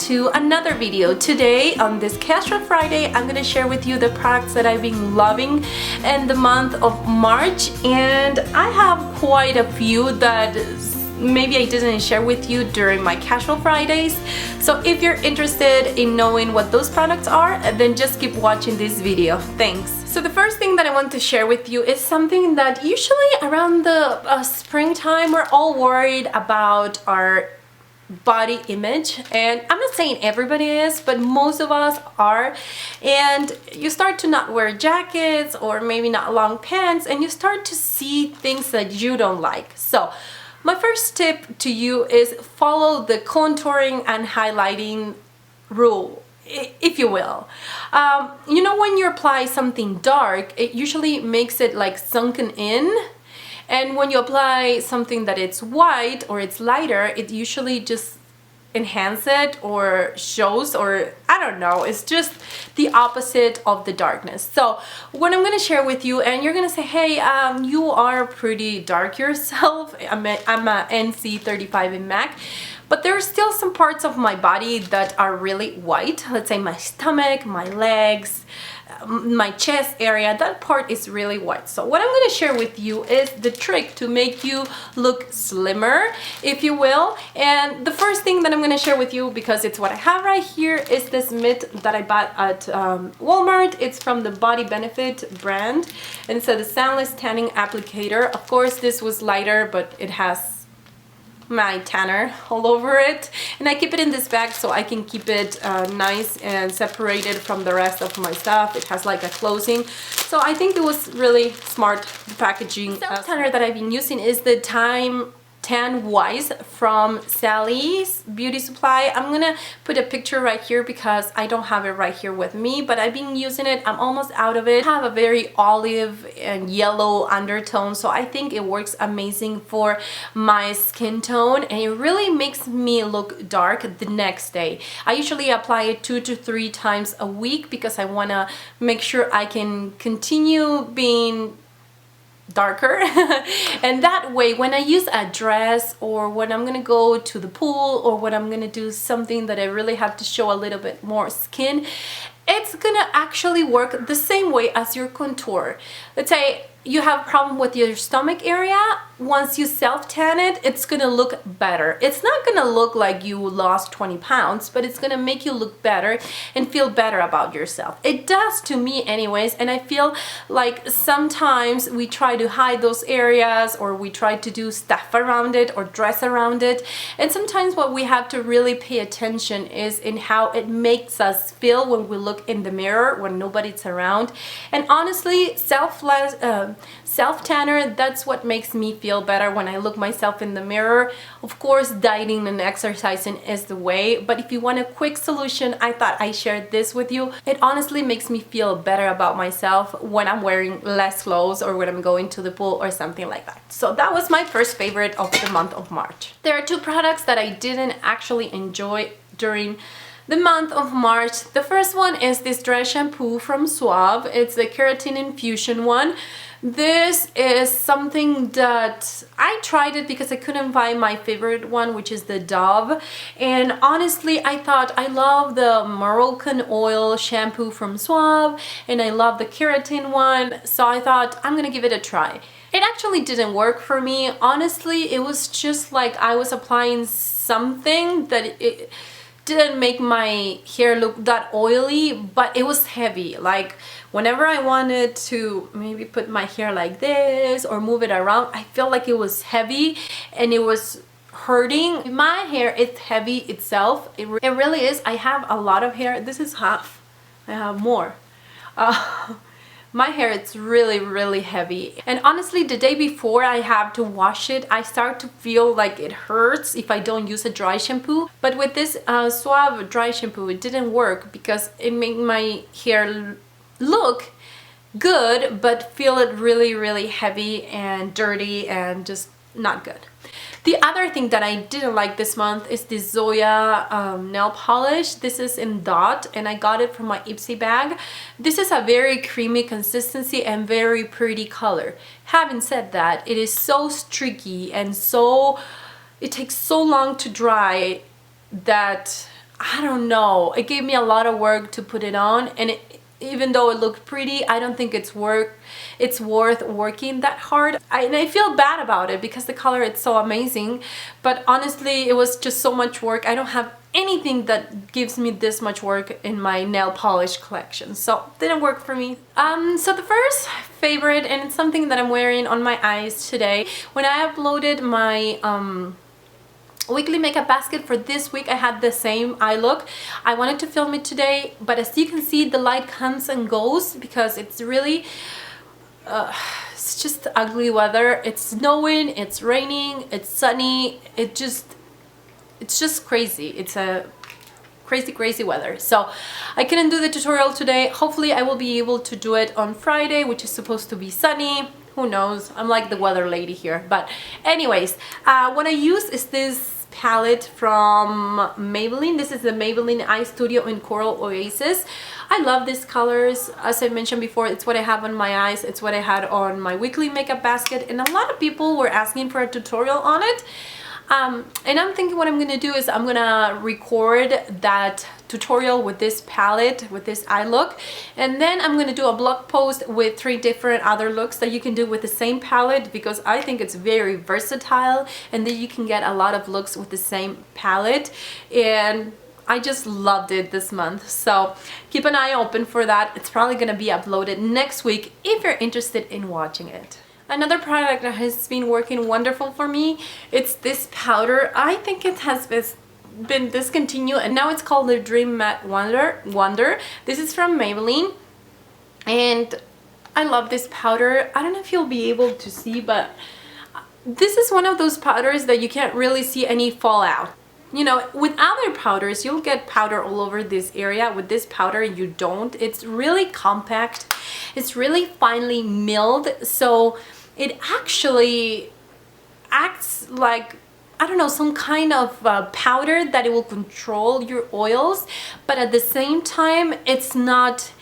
to another video. Today on this Casual Friday, I'm gonna share with you the products that I've been loving in the month of March, and I have quite a few that maybe I didn't share with you during my Casual Fridays. So if you're interested in knowing what those products are, then just keep watching this video. Thanks. So the first thing that I want to share with you is something that usually around the springtime we're all worried about our body image, and I'm not saying everybody is, but most of us are, and you start to not wear jackets or maybe not long pants, and you start to see things that you don't like. So my first tip to you is follow the contouring and highlighting rule, if you will. You know, when you apply something dark, it usually makes it like sunken in. And when you apply something that it's white or it's lighter, it usually just enhances it or shows, or I don't know, it's just the opposite of the darkness. So what I'm going to share with you, and you're going to say, hey, you are pretty dark yourself. I'm a NC 35 in MAC. But there are still some parts of my body that are really white. Let's say my stomach, my legs, my chest area, that part is really white. So what I'm going to share with you is the trick to make you look slimmer, if you will. And the first thing that I'm going to share with you, because it's what I have right here, is this mitt that I bought at Walmart. It's from the Body Benefit brand, and it's a Sunless tanning applicator. Of course, this was lighter, but it has my tanner all over it, and I keep it in this bag so I can keep it nice and separated from the rest of my stuff. It has like a closing, so I think it was really smart, the packaging. The tanner that I've been using is the TanWise from Sally's Beauty Supply. I'm gonna put a picture right here because I don't have it right here with me, but I've been using it. I'm almost out of it. I have a very olive and yellow undertone, so I think it works amazing for my skin tone, and it really makes me look dark the next day. I usually apply it 2 to 3 times a week because I want to make sure I can continue being darker and that way when I use a dress, or when I'm gonna go to the pool, or when I'm gonna do something that I really have to show a little bit more skin, it's gonna actually work the same way as your contour. Let's say you have a problem with your stomach area. Once you self-tan it, it's gonna look better. It's not gonna look like you lost 20 pounds, but it's gonna make you look better and feel better about yourself. It does to me anyways, and I feel like sometimes we try to hide those areas, or we try to do stuff around it or dress around it, and sometimes what we have to really pay attention is in how it makes us feel when we look in the mirror when nobody's around. And honestly, self-tanner, that's what makes me feel better when I look myself in the mirror. Of course, dieting and exercising is the way, but if you want a quick solution, I thought I shared this with you. It honestly makes me feel better about myself when I'm wearing less clothes, or when I'm going to the pool or something like that. So that was my first favorite of the month of March. There are 2 products that I didn't actually enjoy during the month of March. The first one is this dry shampoo from Suave. It's the Keratin Infusion one. This is something that I tried it because I couldn't find my favorite one, which is the Dove. And honestly, I thought I love the Moroccan oil shampoo from Suave, and I love the Keratin one. So I thought I'm gonna give it a try. It actually didn't work for me. Honestly, it was just like I was applying something that it didn't make my hair look that oily, but it was heavy. Like whenever I wanted to maybe put my hair like this or move it around, I felt like it was heavy and it was hurting. My hair is heavy itself. It really is. I have a lot of hair. This is half. I have more. My hair, it's really heavy, and honestly the day before I have to wash it, I start to feel like it hurts if I don't use a dry shampoo. But with this Suave dry shampoo, it didn't work because it made my hair look good but feel it really heavy and dirty and just not good. The other thing that I didn't like this month is the ZOYA nail polish. This is in Dot, and I got it from my Ipsy bag. This is a very creamy consistency and very pretty color. Having said that, it is so streaky and it takes so long to dry that I don't know, it gave me a lot of work to put it on, and even though it looked pretty, I don't think it's worth working that hard. And I feel bad about it because the color is so amazing, but honestly it was just so much work. I don't have anything that gives me this much work in my nail polish collection, so it didn't work for me. So the first favorite, and it's something that I'm wearing on my eyes today. When I uploaded my weekly makeup basket for this week, I had the same eye look. I wanted to film it today, but as you can see, the light comes and goes because it's really it's just ugly weather. It's snowing, it's raining, it's sunny, it's just crazy. It's a crazy weather, so I couldn't do the tutorial today. Hopefully I will be able to do it on Friday, which is supposed to be sunny. Who knows, I'm like the weather lady here. But anyways, what I use is this palette from Maybelline. This is the Maybelline Eyestudio in Coral Oasis. I love these colors. As I mentioned before, it's what I have on my eyes, it's what I had on my weekly makeup basket, and a lot of people were asking for a tutorial on it. And I'm thinking what I'm gonna do is I'm gonna record that tutorial with this palette, with this eye look, and then I'm gonna do a blog post with 3 different other looks that you can do with the same palette, because I think it's very versatile and then you can get a lot of looks with the same palette, and I just loved it this month. So keep an eye open for that. It's probably gonna be uploaded next week if you're interested in watching it. Another product that has been working wonderful for me, it's this powder. I think it has been discontinued and now it's called the Dream Matte Wonder. This is from Maybelline and I love this powder. I don't know if you'll be able to see, but this is one of those powders that you can't really see any fallout. You know, with other powders, you'll get powder all over this area. With this powder, you don't. It's really compact. It's really finely milled. So it actually acts like, I don't know, some kind of powder that it will control your oils. But at the same time, it's not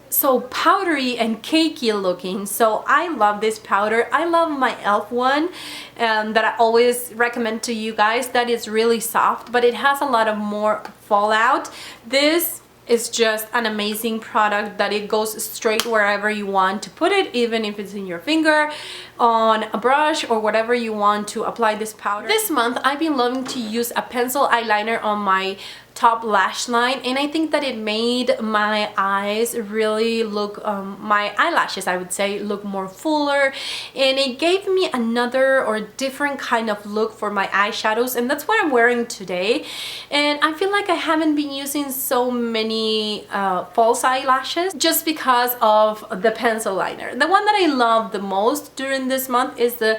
so powdery and cakey looking. So I love this powder. I love my e.l.f. one that I always recommend to you guys. That is really soft, but it has a lot of more fallout. This is just an amazing product that it goes straight wherever you want to put it, even if it's in your finger, on a brush, or whatever you want to apply this powder. This month I've been loving to use a pencil eyeliner on my top lash line, and I think that it made my eyes really look, my eyelashes I would say, look more fuller, and it gave me another or different kind of look for my eyeshadows, and that's what I'm wearing today. And I feel like I haven't been using so many false eyelashes just because of the pencil liner. The one that I love the most during this month is the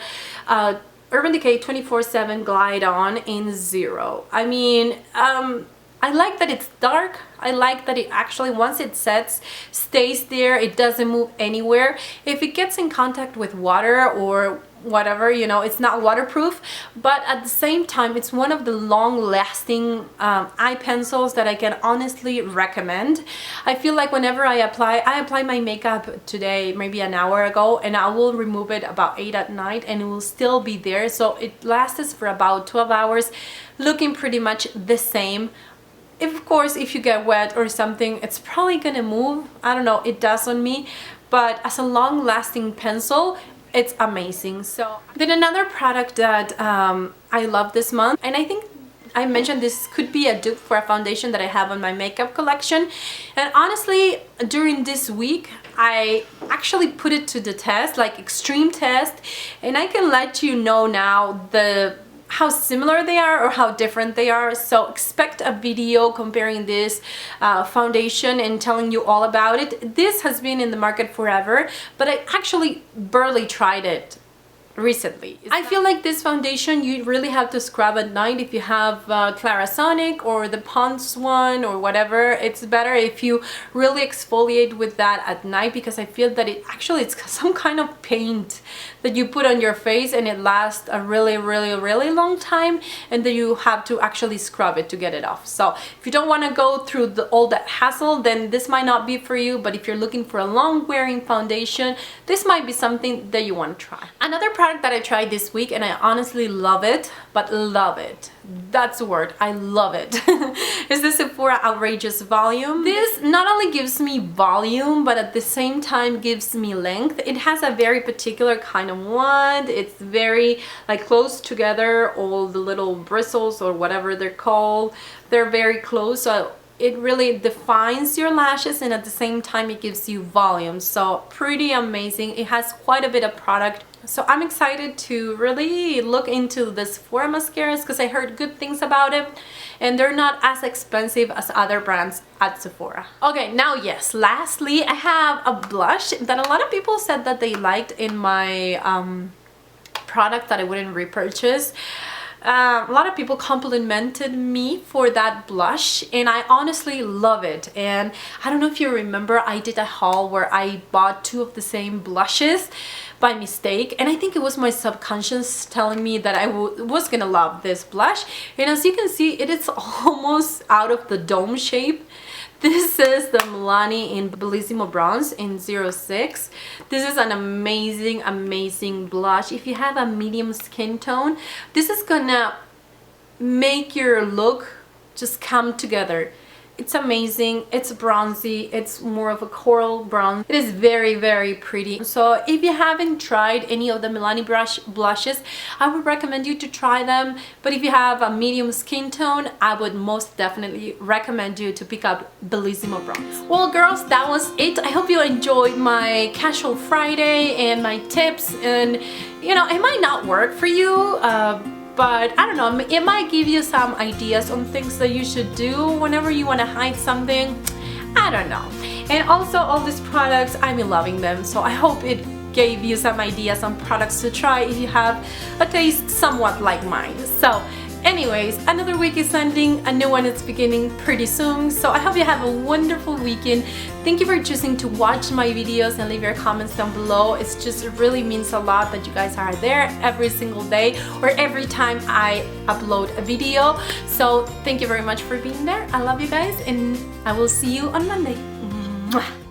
Urban Decay 24/7 Glide On in Zero. I mean, I like that it's dark. I like that it actually, once it sets, stays there. It doesn't move anywhere. If it gets in contact with water or whatever, you know, it's not waterproof, but at the same time it's one of the long-lasting eye pencils that I can honestly recommend. I feel like whenever I apply my makeup today, maybe an hour ago, and I will remove it about 8 at night and it will still be there, so it lasts for about 12 hours looking pretty much the same. Of course, if you get wet or something, it's probably gonna move. I don't know, it does on me, but as a long-lasting pencil, it's amazing. So then another product that I love this month, and I think I mentioned this could be a dupe for a foundation that I have on my makeup collection, and honestly during this week I actually put it to the test, like extreme test, and I can let you know now how similar they are or how different they are. So expect a video comparing this foundation and telling you all about it. This has been in the market forever, but I actually barely tried it recently. I feel like this foundation you really have to scrub at night. If you have Clarisonic or the Pond's one or whatever, it's better if you really exfoliate with that at night, because I feel that it's some kind of paint that you put on your face and it lasts a really long time, and then you have to actually scrub it to get it off. So if you don't want to go through all that hassle, then this might not be for you. But if you're looking for a long wearing foundation, this might be something that you want to try. Another product product that I tried this week and I honestly love it, but love it. That's the word, I love it. It's the Sephora Outrageous Volume. This not only gives me volume, but at the same time gives me length. It has a very particular kind of wand. It's very like close together, all the little bristles or whatever they're called. They're very close, so it really defines your lashes and at the same time it gives you volume. So pretty amazing. It has quite a bit of product. So I'm excited to really look into the Sephora mascaras because I heard good things about it and they're not as expensive as other brands at Sephora. Okay, now yes, lastly I have a blush that a lot of people said that they liked in my product that I wouldn't repurchase. A lot of people complimented me for that blush and I honestly love it. And I don't know if you remember, I did a haul where I bought 2 of the same blushes by mistake, and I think it was my subconscious telling me that I was gonna love this blush. And as you can see, it is almost out of the dome shape. This is the Milani in Bellissimo Bronze in 06. This is an amazing, amazing blush. If you have a medium skin tone, this is gonna make your look just come together. It's amazing. It's bronzy. It's more of a coral brown. It is very, very pretty. So if you haven't tried any of the Milani blushes, I would recommend you to try them. But if you have a medium skin tone, I would most definitely recommend you to pick up Bellissimo Bronze. Well, girls, that was it. I hope you enjoyed my Casual Friday and my tips. And, you know, it might not work for you, but I don't know, it might give you some ideas on things that you should do whenever you want to hide something. I don't know. And also all these products, I'm loving them. So I hope it gave you some ideas on products to try if you have a taste somewhat like mine. So anyways, another week is ending, a new one is beginning pretty soon. So I hope you have a wonderful weekend. Thank you for choosing to watch my videos and leave your comments down below. It really means a lot that you guys are there every single day or every time I upload a video. So thank you very much for being there. I love you guys and I will see you on Monday. Mwah.